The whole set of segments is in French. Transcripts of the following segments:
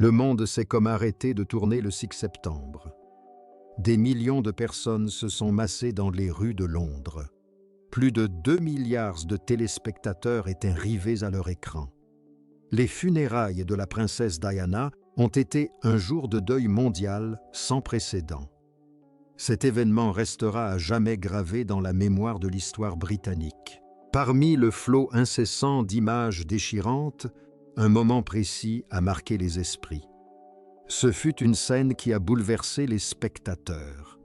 Le monde s'est comme arrêté de tourner le 6 septembre. Des millions de personnes se sont massées dans les rues de Londres. Plus de 2 milliards de téléspectateurs étaient rivés à leur écran. Les funérailles de la princesse Diana ont été un jour de deuil mondial sans précédent. Cet événement restera à jamais gravé dans la mémoire de l'histoire britannique. Parmi le flot incessant d'images déchirantes, un moment précis a marqué les esprits. Ce fut une scène qui a bouleversé les spectateurs.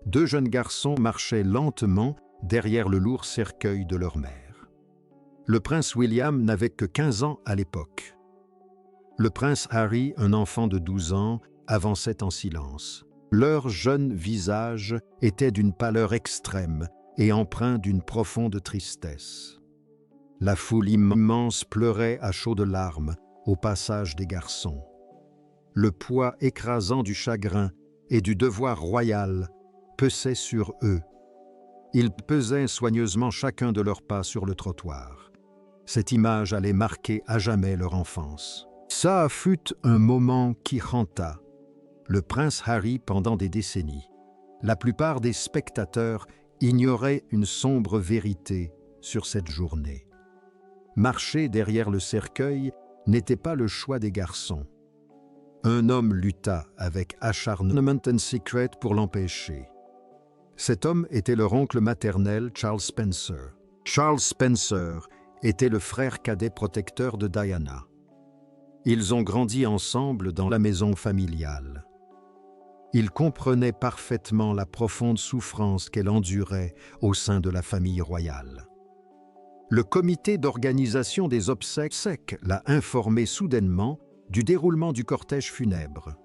2 jeunes garçons marchaient lentement derrière le lourd cercueil de leur mère. Le prince William n'avait que 15 ans à l'époque. Le prince Harry, un enfant de 12 ans, avançait en silence. Leurs jeunes visages étaient d'une pâleur extrême et empreints d'une profonde tristesse. La foule immense pleurait à chaudes larmes au passage des garçons. Le poids écrasant du chagrin et du devoir royal pesait sur eux. Ils pesaient soigneusement chacun de leurs pas sur le trottoir. Cette image allait marquer à jamais leur enfance. Ça fut un moment qui hanta le prince Harry pendant des décennies. La plupart des spectateurs ignoraient une sombre vérité sur cette journée. Marcher derrière le cercueil n'était pas le choix des garçons. Un homme lutta avec acharnement et secret pour l'empêcher. Cet homme était leur oncle maternel, Charles Spencer. Charles Spencer était le frère cadet protecteur de Diana. Ils ont grandi ensemble dans la maison familiale. Ils comprenaient parfaitement la profonde souffrance qu'elle endurait au sein de la famille royale. Le comité d'organisation des obsèques l'a informé soudainement du déroulement du cortège funèbre.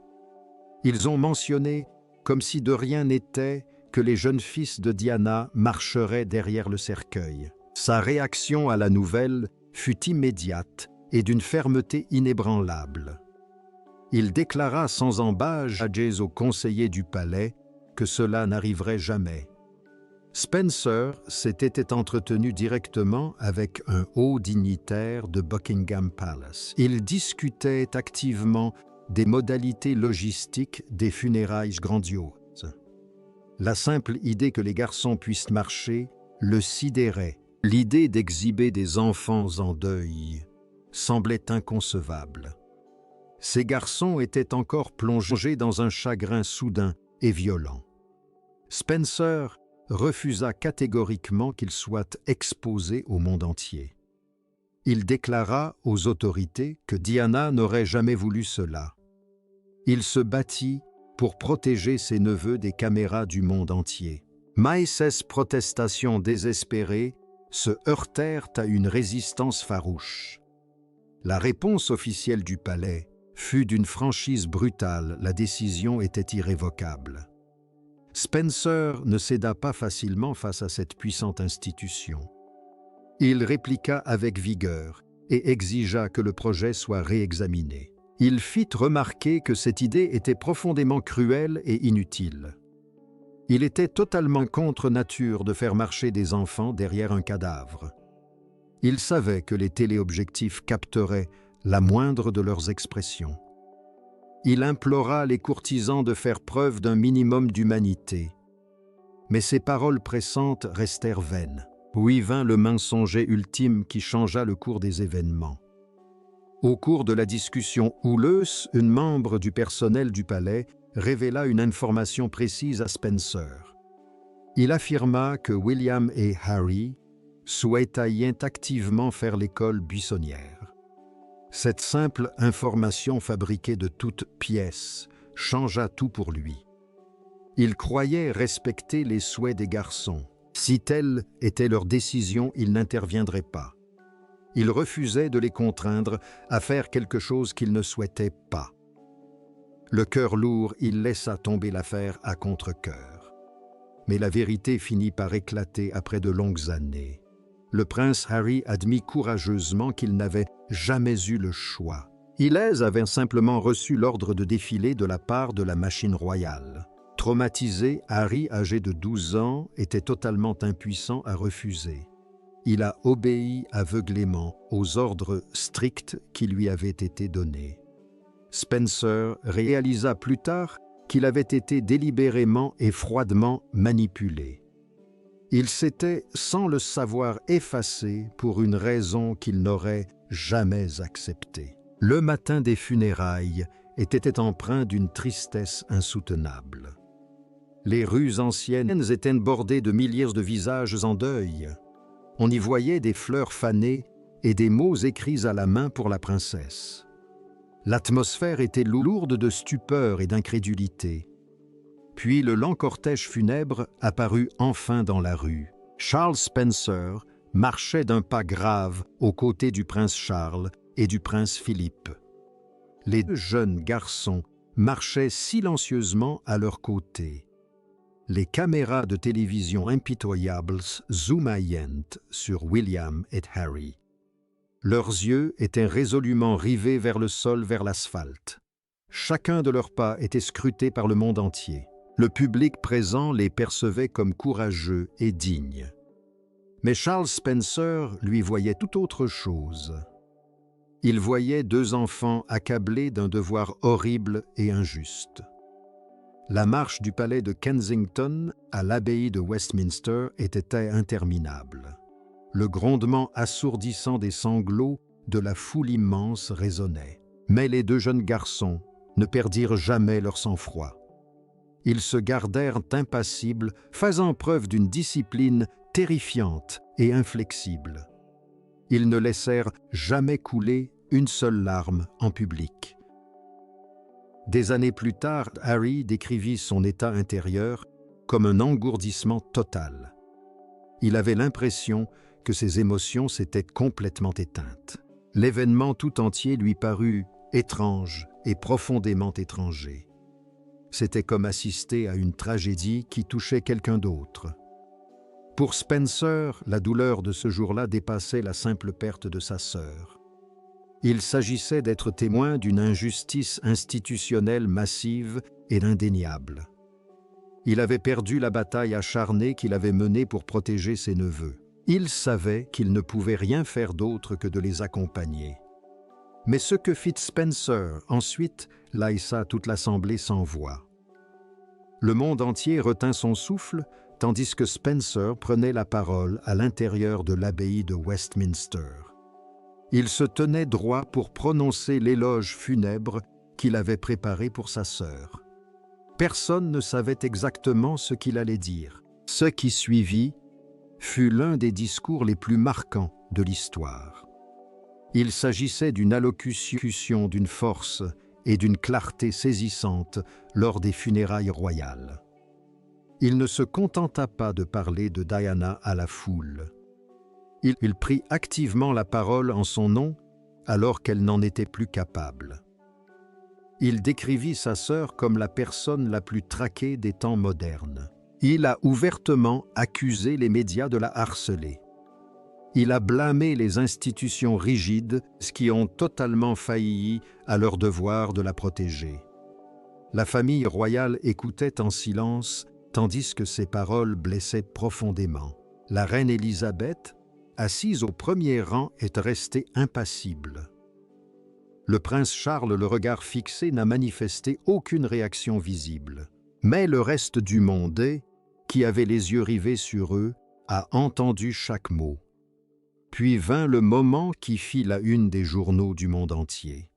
Ils ont mentionné, comme si de rien n'était, que les jeunes fils de Diana marcheraient derrière le cercueil. Sa réaction à la nouvelle fut immédiate et d'une fermeté inébranlable. Il déclara sans embâche au conseiller du palais que cela n'arriverait jamais. Spencer s'était entretenu directement avec un haut dignitaire de Buckingham Palace. Ils discutaient activement des modalités logistiques des funérailles grandioses. La simple idée que les garçons puissent marcher le sidérait. L'idée d'exhiber des enfants en deuil semblait inconcevable. Ces garçons étaient encore plongés dans un chagrin soudain et violent. Spencer refusa catégoriquement qu'ils soient exposés au monde entier. Il déclara aux autorités que Diana n'aurait jamais voulu cela. Il se battit pour protéger ses neveux des caméras du monde entier. Mais ces protestations désespérées se heurtèrent à une résistance farouche. La réponse officielle du palais fut d'une franchise brutale, la décision était irrévocable. Spencer ne céda pas facilement face à cette puissante institution. Il répliqua avec vigueur et exigea que le projet soit réexaminé. Il fit remarquer que cette idée était profondément cruelle et inutile. Il était totalement contre nature de faire marcher des enfants derrière un cadavre. Il savait que les téléobjectifs capteraient la moindre de leurs expressions. Il implora les courtisans de faire preuve d'un minimum d'humanité. Mais ces paroles pressantes restèrent vaines. Puis vint le mensonger ultime qui changea le cours des événements. Au cours de la discussion houleuse, une membre du personnel du palais révéla une information précise à Spencer. Il affirma que William et Harry souhaitaient activement faire l'école buissonnière. Cette simple information fabriquée de toutes pièces changea tout pour lui. Il croyait respecter les souhaits des garçons. Si telle était leur décision, il n'interviendrait pas. Il refusait de les contraindre à faire quelque chose qu'ils ne souhaitaient pas. Le cœur lourd, il laissa tomber l'affaire à contre-cœur. Mais la vérité finit par éclater après de longues années. Le prince Harry admit courageusement qu'il n'avait jamais eu le choix. Il avait simplement reçu l'ordre de défiler de la part de la machine royale. Traumatisé, Harry, âgé de 12 ans, était totalement impuissant à refuser. Il a obéi aveuglément aux ordres stricts qui lui avaient été donnés. Spencer réalisa plus tard qu'il avait été délibérément et froidement manipulé. Il s'était, sans le savoir, effacé pour une raison qu'il n'aurait jamais acceptée. Le matin des funérailles était empreint d'une tristesse insoutenable. Les rues anciennes étaient bordées de milliers de visages en deuil. On y voyait des fleurs fanées et des mots écrits à la main pour la princesse. L'atmosphère était lourde de stupeur et d'incrédulité. Puis le lent cortège funèbre apparut enfin dans la rue. Charles Spencer marchait d'un pas grave aux côtés du prince Charles et du prince Philippe. Les deux jeunes garçons marchaient silencieusement à leur côté. Les caméras de télévision impitoyables zoomaient sur William et Harry. Leurs yeux étaient résolument rivés vers le sol, vers l'asphalte. Chacun de leurs pas était scruté par le monde entier. Le public présent les percevait comme courageux et dignes. Mais Charles Spencer lui voyait tout autre chose. Il voyait deux enfants accablés d'un devoir horrible et injuste. La marche du palais de Kensington à l'abbaye de Westminster était interminable. Le grondement assourdissant des sanglots de la foule immense résonnait. Mais les deux jeunes garçons ne perdirent jamais leur sang-froid. Ils se gardèrent impassibles, faisant preuve d'une discipline terrifiante et inflexible. Ils ne laissèrent jamais couler une seule larme en public. Des années plus tard, Harry décrivit son état intérieur comme un engourdissement total. Il avait l'impression que ses émotions s'étaient complètement éteintes. L'événement tout entier lui parut étrange et profondément étranger. C'était comme assister à une tragédie qui touchait quelqu'un d'autre. Pour Spencer, la douleur de ce jour-là dépassait la simple perte de sa sœur. Il s'agissait d'être témoin d'une injustice institutionnelle massive et indéniable. Il avait perdu la bataille acharnée qu'il avait menée pour protéger ses neveux. Il savait qu'il ne pouvait rien faire d'autre que de les accompagner. Mais ce que fit Spencer ensuite laissa toute l'assemblée sans voix. Le monde entier retint son souffle, tandis que Spencer prenait la parole à l'intérieur de l'abbaye de Westminster. Il se tenait droit pour prononcer l'éloge funèbre qu'il avait préparé pour sa sœur. Personne ne savait exactement ce qu'il allait dire. Ce qui suivit fut l'un des discours les plus marquants de l'histoire. Il s'agissait d'une allocution d'une force et d'une clarté saisissante lors des funérailles royales. Il ne se contenta pas de parler de Diana à la foule. Il prit activement la parole en son nom alors qu'elle n'en était plus capable. Il décrivit sa sœur comme la personne la plus traquée des temps modernes. Il a ouvertement accusé les médias de la harceler. Il a blâmé les institutions rigides qui ont totalement failli à leur devoir de la protéger. La famille royale écoutait en silence, tandis que ses paroles blessaient profondément. La reine Élisabeth, assise au premier rang, est restée impassible. Le prince Charles, le regard fixé, n'a manifesté aucune réaction visible. Mais le reste du monde, qui avait les yeux rivés sur eux, a entendu chaque mot. Puis vint le moment qui fit la une des journaux du monde entier.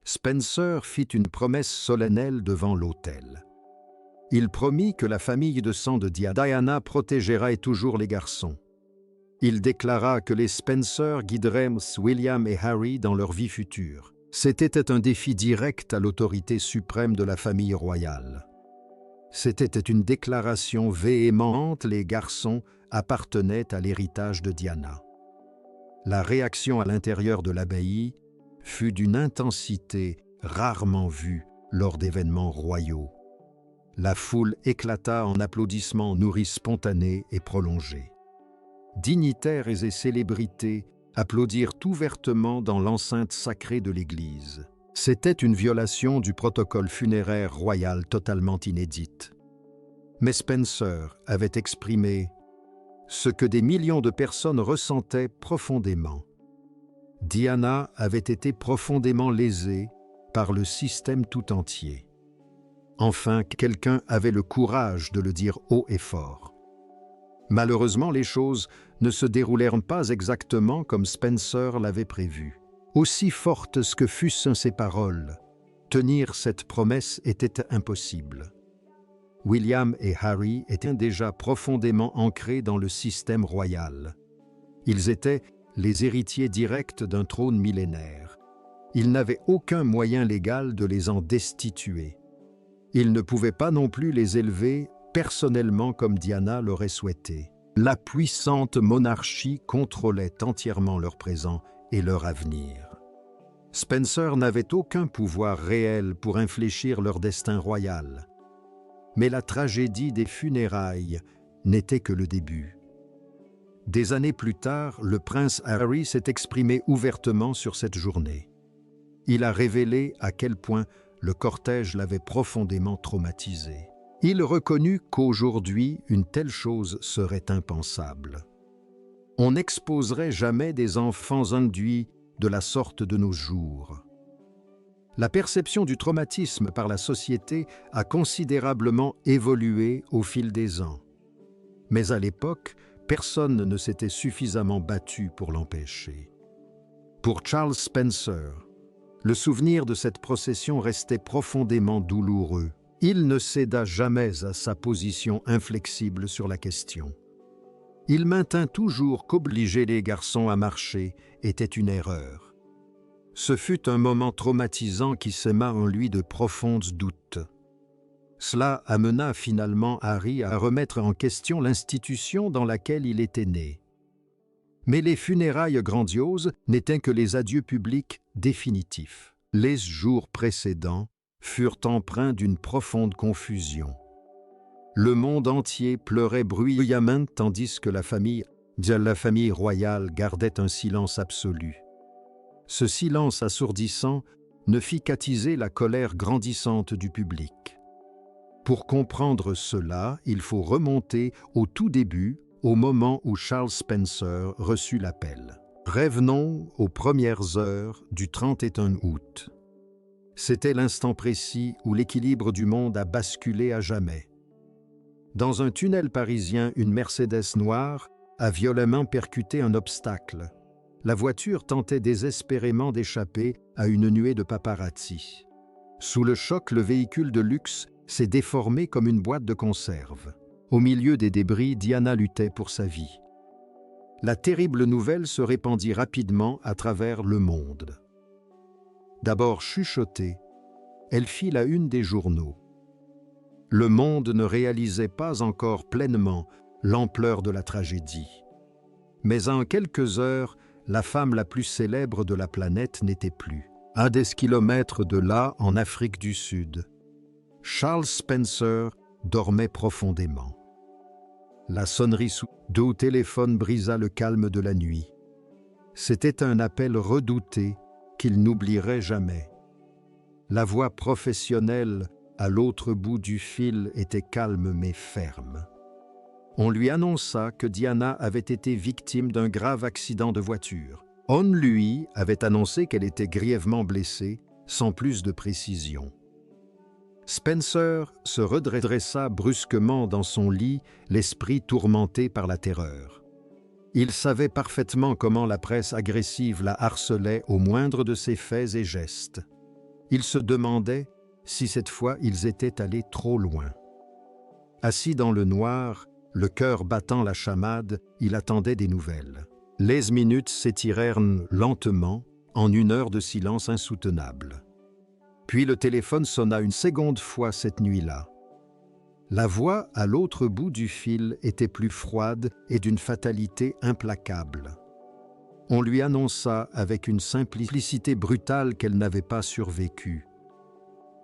Spencer fit une promesse solennelle devant l'autel. Il promit que la famille de sang de Diana protégera toujours les garçons. Il déclara que les Spencer guideraient William et Harry dans leur vie future. C'était un défi direct à l'autorité suprême de la famille royale. C'était une déclaration véhémente, les garçons appartenaient à l'héritage de Diana. La réaction à l'intérieur de l'abbaye fut d'une intensité rarement vue lors d'événements royaux. La foule éclata en applaudissements nourris spontanés et prolongés. Dignitaires et célébrités applaudirent ouvertement dans l'enceinte sacrée de l'Église. C'était une violation du protocole funéraire royal totalement inédite. Mais Spencer avait exprimé ce que des millions de personnes ressentaient profondément. Diana avait été profondément lésée par le système tout entier. Enfin, quelqu'un avait le courage de le dire haut et fort. Malheureusement, les choses ne se déroulèrent pas exactement comme Spencer l'avait prévu. Aussi fortes que fussent ses paroles, tenir cette promesse était impossible. William et Harry étaient déjà profondément ancrés dans le système royal. Ils étaient les héritiers directs d'un trône millénaire. Ils n'avaient aucun moyen légal de les en destituer. Ils ne pouvaient pas non plus les élever personnellement comme Diana l'aurait souhaité. La puissante monarchie contrôlait entièrement leur présent et leur avenir. Spencer n'avait aucun pouvoir réel pour infléchir leur destin royal. Mais la tragédie des funérailles n'était que le début. Des années plus tard, le prince Harry s'est exprimé ouvertement sur cette journée. Il a révélé à quel point le cortège l'avait profondément traumatisé. Il reconnut qu'aujourd'hui, une telle chose serait impensable. On n'exposerait jamais des enfants induits de la sorte de nos jours. La perception du traumatisme par la société a considérablement évolué au fil des ans. Mais à l'époque, personne ne s'était suffisamment battu pour l'empêcher. Pour Charles Spencer, le souvenir de cette procession restait profondément douloureux. Il ne céda jamais à sa position inflexible sur la question. Il maintint toujours qu'obliger les garçons à marcher était une erreur. Ce fut un moment traumatisant qui sema en lui de profonds doutes. Cela amena finalement Harry à remettre en question l'institution dans laquelle il était né. Mais les funérailles grandioses n'étaient que les adieux publics définitifs. Les jours précédents furent empreints d'une profonde confusion. Le monde entier pleurait bruyamment tandis que la famille royale gardait un silence absolu. Ce silence assourdissant ne fit qu'attiser la colère grandissante du public. Pour comprendre cela, il faut remonter au tout début, au moment où Charles Spencer reçut l'appel. Revenons aux premières heures du 31 août. C'était l'instant précis où l'équilibre du monde a basculé à jamais. Dans un tunnel parisien, une Mercedes noire a violemment percuté un obstacle. La voiture tentait désespérément d'échapper à une nuée de paparazzi. Sous le choc, le véhicule de luxe s'est déformé comme une boîte de conserve. Au milieu des débris, Diana luttait pour sa vie. La terrible nouvelle se répandit rapidement à travers le monde. D'abord chuchotée, elle fit la une des journaux. Le monde ne réalisait pas encore pleinement l'ampleur de la tragédie. Mais en quelques heures, la femme la plus célèbre de la planète n'était plus. À des kilomètres de là, en Afrique du Sud, Charles Spencer dormait profondément. La sonnerie du téléphone brisa le calme de la nuit. C'était un appel redouté qu'il n'oublierait jamais. La voix professionnelle à l'autre bout du fil était calme mais ferme. On lui annonça que Diana avait été victime d'un grave accident de voiture. On lui avait annoncé qu'elle était grièvement blessée, sans plus de précision. Spencer se redressa brusquement dans son lit, l'esprit tourmenté par la terreur. Il savait parfaitement comment la presse agressive la harcelait au moindre de ses faits et gestes. Il se demandait si cette fois ils étaient allés trop loin. Assis dans le noir, le cœur battant la chamade, il attendait des nouvelles. Les minutes s'étirèrent lentement, en une heure de silence insoutenable. Puis le téléphone sonna une seconde fois cette nuit-là. La voix à l'autre bout du fil était plus froide et d'une fatalité implacable. On lui annonça avec une simplicité brutale qu'elle n'avait pas survécu.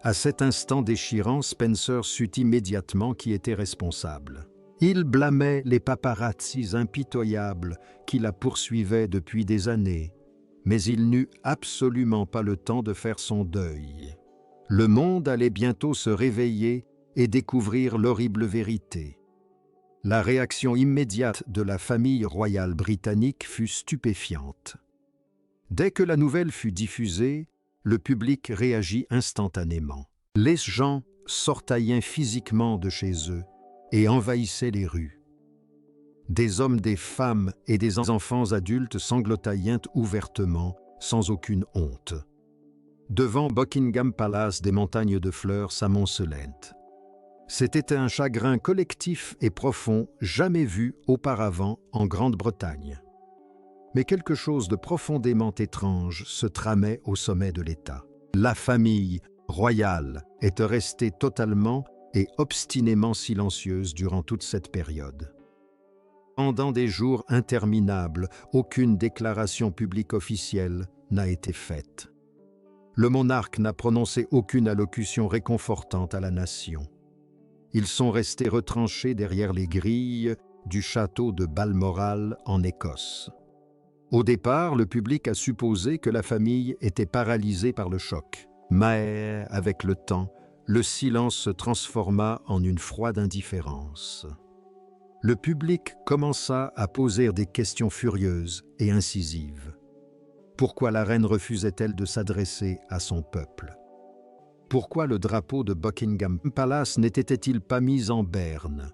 À cet instant déchirant, Spencer sut immédiatement qui était responsable. Il blâmait les paparazzis impitoyables qui la poursuivaient depuis des années, mais il n'eut absolument pas le temps de faire son deuil. Le monde allait bientôt se réveiller et découvrir l'horrible vérité. La réaction immédiate de la famille royale britannique fut stupéfiante. Dès que la nouvelle fut diffusée, le public réagit instantanément. Les gens sortaillaient physiquement de chez eux et envahissaient les rues. Des hommes, des femmes et des enfants adultes sanglotaient ouvertement, sans aucune honte. Devant Buckingham Palace, des montagnes de fleurs s'amoncelaient. C'était un chagrin collectif et profond, jamais vu auparavant en Grande-Bretagne. Mais quelque chose de profondément étrange se tramait au sommet de l'État. La famille royale était restée totalement et obstinément silencieuse durant toute cette période. Pendant des jours interminables, aucune déclaration publique officielle n'a été faite. Le monarque n'a prononcé aucune allocution réconfortante à la nation. Ils sont restés retranchés derrière les grilles du château de Balmoral en Écosse. Au départ, le public a supposé que la famille était paralysée par le choc. Mais, avec le temps, le silence se transforma en une froide indifférence. Le public commença à poser des questions furieuses et incisives. Pourquoi la reine refusait-elle de s'adresser à son peuple? Pourquoi le drapeau de Buckingham Palace n'était-il pas mis en berne?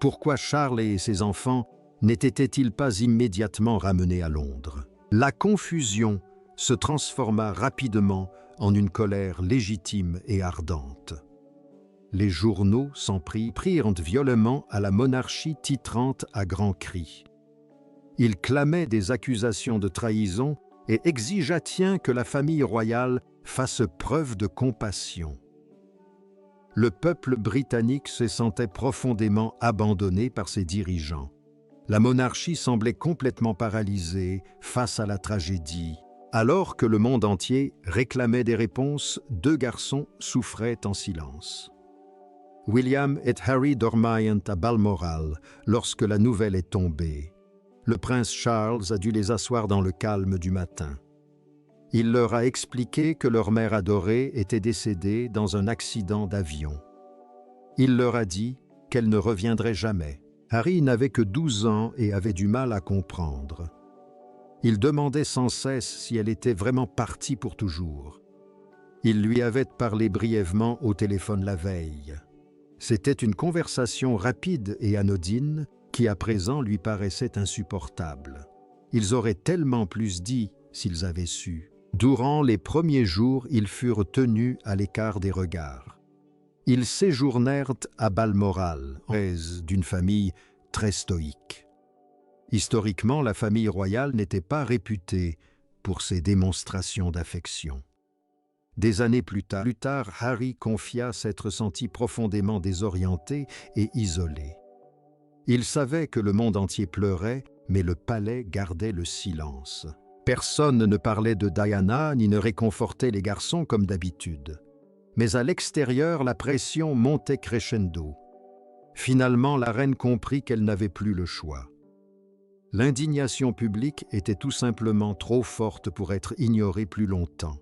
Pourquoi Charles et ses enfants n'étaient-ils pas immédiatement ramenés à Londres? La confusion se transforma rapidement en une colère légitime et ardente. Les journaux s'en prirent violemment à la monarchie titrante à grands cris. Ils clamaient des accusations de trahison et exigeaient que la famille royale fasse preuve de compassion. Le peuple britannique se sentait profondément abandonné par ses dirigeants. La monarchie semblait complètement paralysée face à la tragédie. Alors que le monde entier réclamait des réponses, deux garçons souffraient en silence. William et Harry dormaient à Balmoral lorsque la nouvelle est tombée. Le prince Charles a dû les asseoir dans le calme du matin. Il leur a expliqué que leur mère adorée était décédée dans un accident d'avion. Il leur a dit qu'elle ne reviendrait jamais. Harry n'avait que 12 ans et avait du mal à comprendre. Il demandait sans cesse si elle était vraiment partie pour toujours. Il lui avait parlé brièvement au téléphone la veille. C'était une conversation rapide et anodine qui à présent lui paraissait insupportable. Ils auraient tellement plus dit s'ils avaient su. Durant les premiers jours, ils furent tenus à l'écart des regards. Ils séjournèrent à Balmoral, d'une famille très stoïque. Historiquement, la famille royale n'était pas réputée pour ses démonstrations d'affection. Des années plus tard, Harry confia s'être senti profondément désorienté et isolé. Il savait que le monde entier pleurait, mais le palais gardait le silence. Personne ne parlait de Diana ni ne réconfortait les garçons comme d'habitude. Mais à l'extérieur, la pression montait crescendo. Finalement, la reine comprit qu'elle n'avait plus le choix. L'indignation publique était tout simplement trop forte pour être ignorée plus longtemps.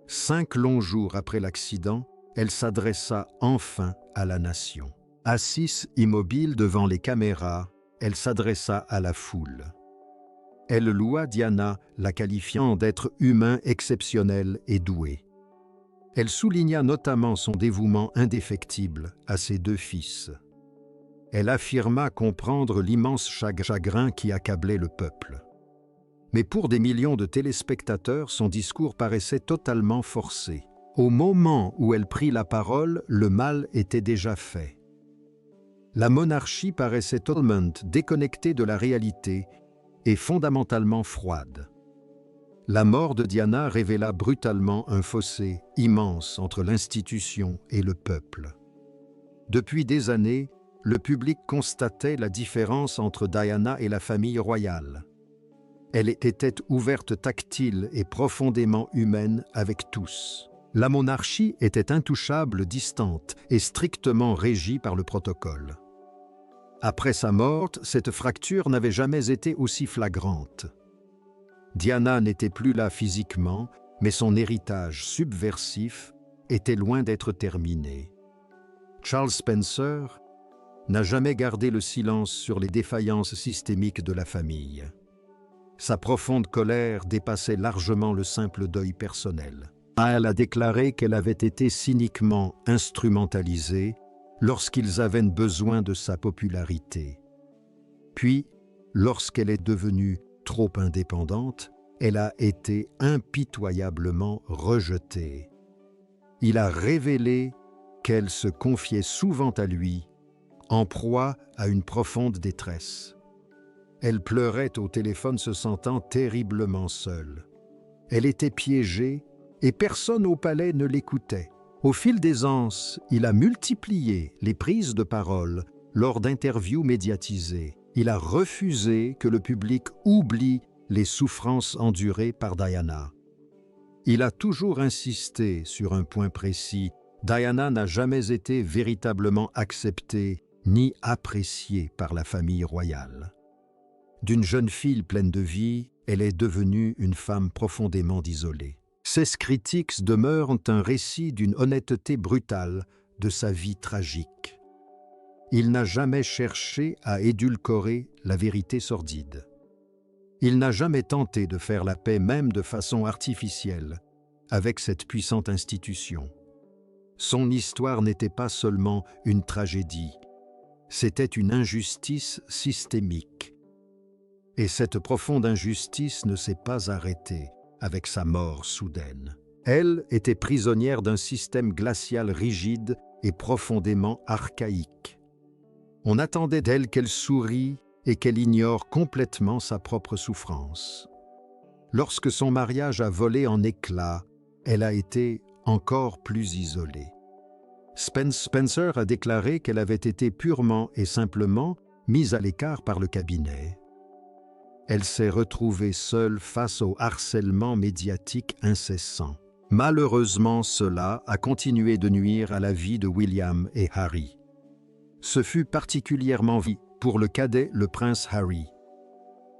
5 longs jours après l'accident, elle s'adressa enfin à la nation. Assise immobile devant les caméras, elle s'adressa à la foule. Elle loua Diana, la qualifiant d'être humain exceptionnel et doué. Elle souligna notamment son dévouement indéfectible à ses 2 fils. Elle affirma comprendre l'immense chagrin qui accablait le peuple. Mais pour des millions de téléspectateurs, son discours paraissait totalement forcé. Au moment où elle prit la parole, le mal était déjà fait. La monarchie paraissait totalement déconnectée de la réalité et fondamentalement froide. La mort de Diana révéla brutalement un fossé immense entre l'institution et le peuple. Depuis des années, le public constatait la différence entre Diana et la famille royale. Elle était ouverte, tactile et profondément humaine avec tous. La monarchie était intouchable, distante et strictement régie par le protocole. Après sa mort, cette fracture n'avait jamais été aussi flagrante. Diana n'était plus là physiquement, mais son héritage subversif était loin d'être terminé. Charles Spencer n'a jamais gardé le silence sur les défaillances systémiques de la famille. Sa profonde colère dépassait largement le simple deuil personnel. Elle a déclaré qu'elle avait été cyniquement instrumentalisée lorsqu'ils avaient besoin de sa popularité. Puis, lorsqu'elle est devenue trop indépendante, elle a été impitoyablement rejetée. Il a révélé qu'elle se confiait souvent à lui, en proie à une profonde détresse. Elle pleurait au téléphone se sentant terriblement seule. Elle était piégée et personne au palais ne l'écoutait. Au fil des ans, il a multiplié les prises de parole lors d'interviews médiatisées. Il a refusé que le public oublie les souffrances endurées par Diana. Il a toujours insisté sur un point précis. Diana n'a jamais été véritablement acceptée ni appréciée par la famille royale. D'une jeune fille pleine de vie, elle est devenue une femme profondément isolée. Ses critiques demeurent un récit d'une honnêteté brutale de sa vie tragique. Il n'a jamais cherché à édulcorer la vérité sordide. Il n'a jamais tenté de faire la paix, même de façon artificielle, avec cette puissante institution. Son histoire n'était pas seulement une tragédie, c'était une injustice systémique. Et cette profonde injustice ne s'est pas arrêtée avec sa mort soudaine. Elle était prisonnière d'un système glacial rigide et profondément archaïque. On attendait d'elle qu'elle sourie et qu'elle ignore complètement sa propre souffrance. Lorsque son mariage a volé en éclats, elle a été encore plus isolée. Spencer a déclaré qu'elle avait été purement et simplement mise à l'écart par le cabinet. Elle s'est retrouvée seule face au harcèlement médiatique incessant. Malheureusement, cela a continué de nuire à la vie de William et Harry. Ce fut particulièrement vrai pour le cadet, le prince Harry.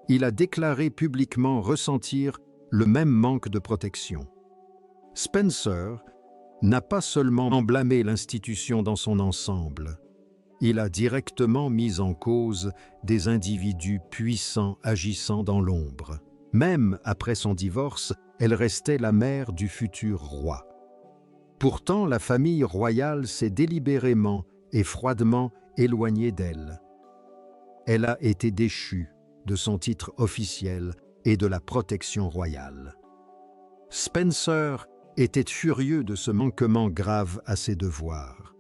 Il a déclaré publiquement ressentir le même manque de protection. Spencer n'a pas seulement blâmé l'institution dans son ensemble, il a directement mis en cause des individus puissants agissant dans l'ombre. Même après son divorce, elle restait la mère du futur roi. Pourtant, la famille royale s'est délibérément et froidement éloignée d'elle. Elle a été déchue de son titre officiel et de la protection royale. Spencer était furieux de ce manquement grave à ses devoirs.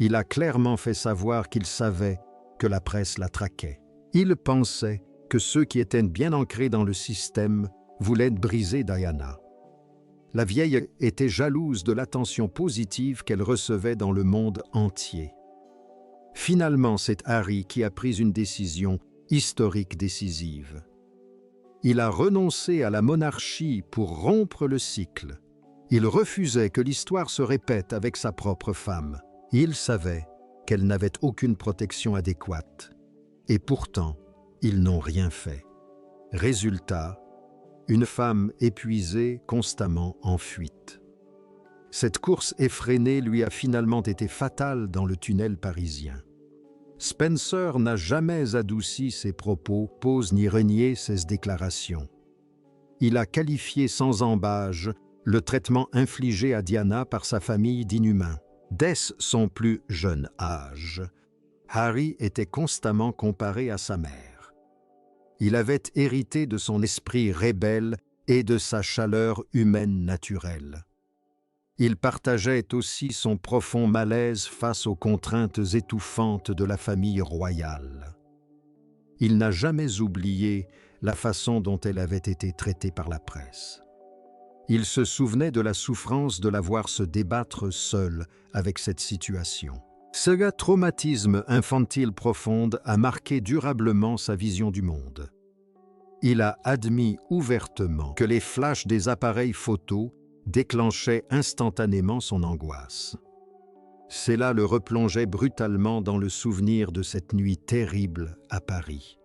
Il a clairement fait savoir qu'il savait que la presse la traquait. Il pensait que ceux qui étaient bien ancrés dans le système voulaient briser Diana. La vieille était jalouse de l'attention positive qu'elle recevait dans le monde entier. Finalement, c'est Harry qui a pris une décision historique décisive. Il a renoncé à la monarchie pour rompre le cycle. Il refusait que l'histoire se répète avec sa propre femme. Il savait qu'elle n'avait aucune protection adéquate. Et pourtant, ils n'ont rien fait. Résultat, une femme épuisée, constamment en fuite. Cette course effrénée lui a finalement été fatale dans le tunnel parisien. Spencer n'a jamais adouci ses propos, ni renié ses déclarations. Il a qualifié sans ambages le traitement infligé à Diana par sa famille d'inhumain. Dès son plus jeune âge, Harry était constamment comparé à sa mère. Il avait hérité de son esprit rebelle et de sa chaleur humaine naturelle. Il partageait aussi son profond malaise face aux contraintes étouffantes de la famille royale. Il n'a jamais oublié la façon dont elle avait été traitée par la presse. Il se souvenait de la souffrance de la voir se débattre seule avec cette situation. Ce traumatisme infantile profond a marqué durablement sa vision du monde. Il a admis ouvertement que les flashs des appareils photo déclenchait instantanément son angoisse. Cela le replongeait brutalement dans le souvenir de cette nuit terrible à Paris.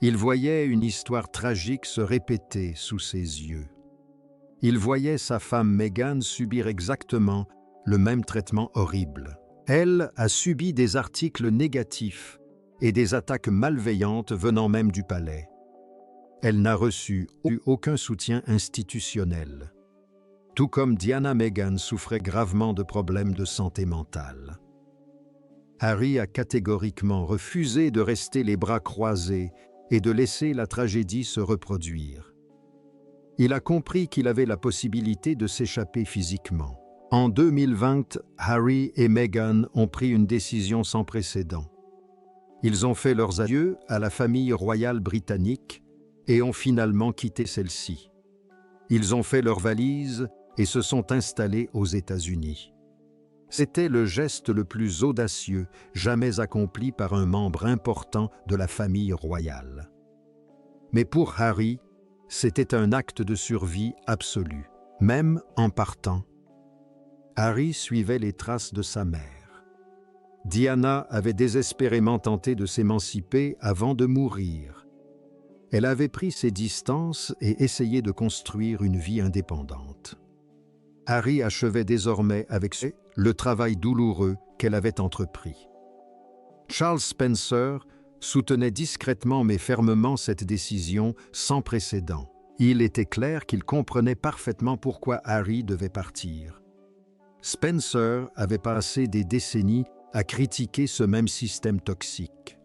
Il voyait une histoire tragique se répéter sous ses yeux. Il voyait sa femme Meghan subir exactement le même traitement horrible. Elle a subi des articles négatifs et des attaques malveillantes venant même du palais. Elle n'a reçu aucun soutien institutionnel. Tout comme Diana, Meghan souffrait gravement de problèmes de santé mentale. Harry a catégoriquement refusé de rester les bras croisés et de laisser la tragédie se reproduire. Il a compris qu'il avait la possibilité de s'échapper physiquement. En 2020, Harry et Meghan ont pris une décision sans précédent. Ils ont fait leurs adieux à la famille royale britannique et ont finalement quitté celle-ci. Ils ont fait leurs valises et se sont installés aux États-Unis. C'était le geste le plus audacieux jamais accompli par un membre important de la famille royale. Mais pour Harry, c'était un acte de survie absolu. Même en partant, Harry suivait les traces de sa mère. Diana avait désespérément tenté de s'émanciper avant de mourir. Elle avait pris ses distances et essayé de construire une vie indépendante. Harry achevait désormais avec le travail douloureux qu'elle avait entrepris. Charles Spencer soutenait discrètement mais fermement cette décision sans précédent. Il était clair qu'il comprenait parfaitement pourquoi Harry devait partir. Spencer avait passé des décennies à critiquer ce même système toxique.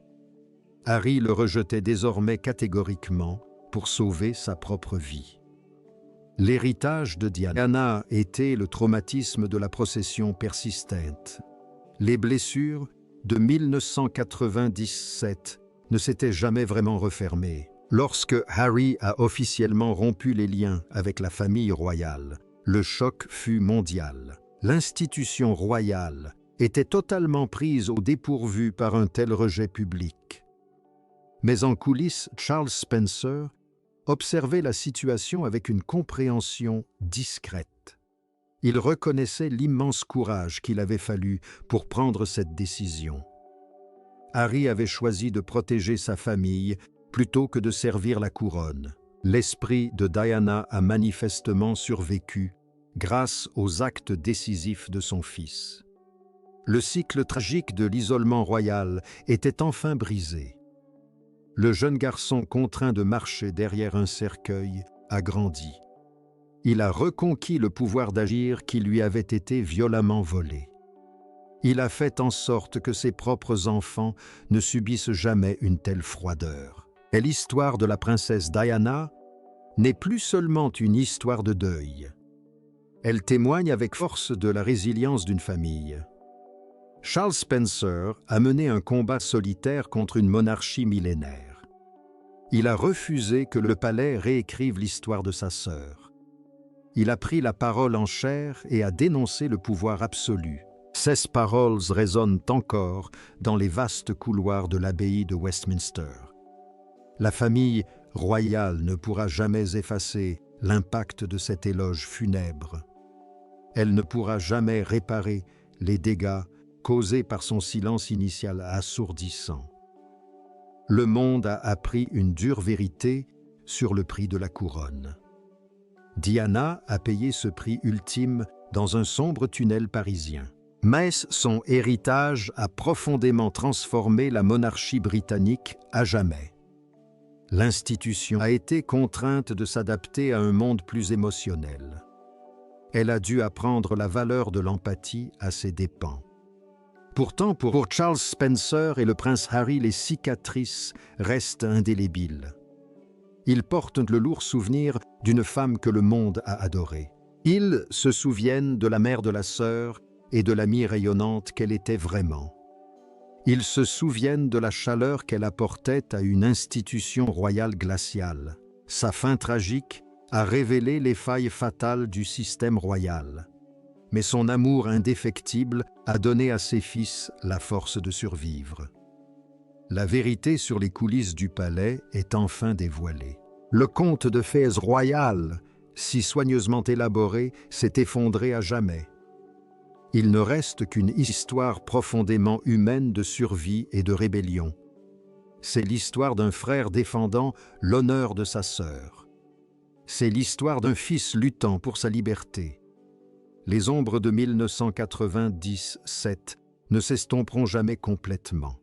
Harry le rejetait désormais catégoriquement pour sauver sa propre vie. L'héritage de Diana était le traumatisme de la possession persistante. Les blessures de 1997 ne s'étaient jamais vraiment refermées. Lorsque Harry a officiellement rompu les liens avec la famille royale, le choc fut mondial. L'institution royale était totalement prise au dépourvu par un tel rejet public. Mais en coulisses, Charles Spencer observait la situation avec une compréhension discrète. Il reconnaissait l'immense courage qu'il avait fallu pour prendre cette décision. Harry avait choisi de protéger sa famille plutôt que de servir la couronne. L'esprit de Diana a manifestement survécu grâce aux actes décisifs de son fils. Le cycle tragique de l'isolement royal était enfin brisé. Le jeune garçon contraint de marcher derrière un cercueil a grandi. Il a reconquis le pouvoir d'agir qui lui avait été violemment volé. Il a fait en sorte que ses propres enfants ne subissent jamais une telle froideur. Et l'histoire de la princesse Diana n'est plus seulement une histoire de deuil. Elle témoigne avec force de la résilience d'une famille. Charles Spencer a mené un combat solitaire contre une monarchie millénaire. Il a refusé que le palais réécrive l'histoire de sa sœur. Il a pris la parole en chair et a dénoncé le pouvoir absolu. Ces paroles résonnent encore dans les vastes couloirs de l'abbaye de Westminster. La famille royale ne pourra jamais effacer l'impact de cet éloge funèbre. Elle ne pourra jamais réparer les dégâts causés par son silence initial assourdissant. Le monde a appris une dure vérité sur le prix de la couronne. Diana a payé ce prix ultime dans un sombre tunnel parisien. Mais son héritage a profondément transformé la monarchie britannique à jamais. L'institution a été contrainte de s'adapter à un monde plus émotionnel. Elle a dû apprendre la valeur de l'empathie à ses dépens. Pourtant, pour Charles Spencer et le prince Harry, les cicatrices restent indélébiles. Ils portent le lourd souvenir d'une femme que le monde a adorée. Ils se souviennent de la mère de la sœur et de l'amie rayonnante qu'elle était vraiment. Ils se souviennent de la chaleur qu'elle apportait à une institution royale glaciale. Sa fin tragique a révélé les failles fatales du système royal. Mais son amour indéfectible a donné à ses fils la force de survivre. La vérité sur les coulisses du palais est enfin dévoilée. Le conte de fées royal, si soigneusement élaboré, s'est effondré à jamais. Il ne reste qu'une histoire profondément humaine de survie et de rébellion. C'est l'histoire d'un frère défendant l'honneur de sa sœur. C'est l'histoire d'un fils luttant pour sa liberté. Les ombres de 1997 ne s'estomperont jamais complètement.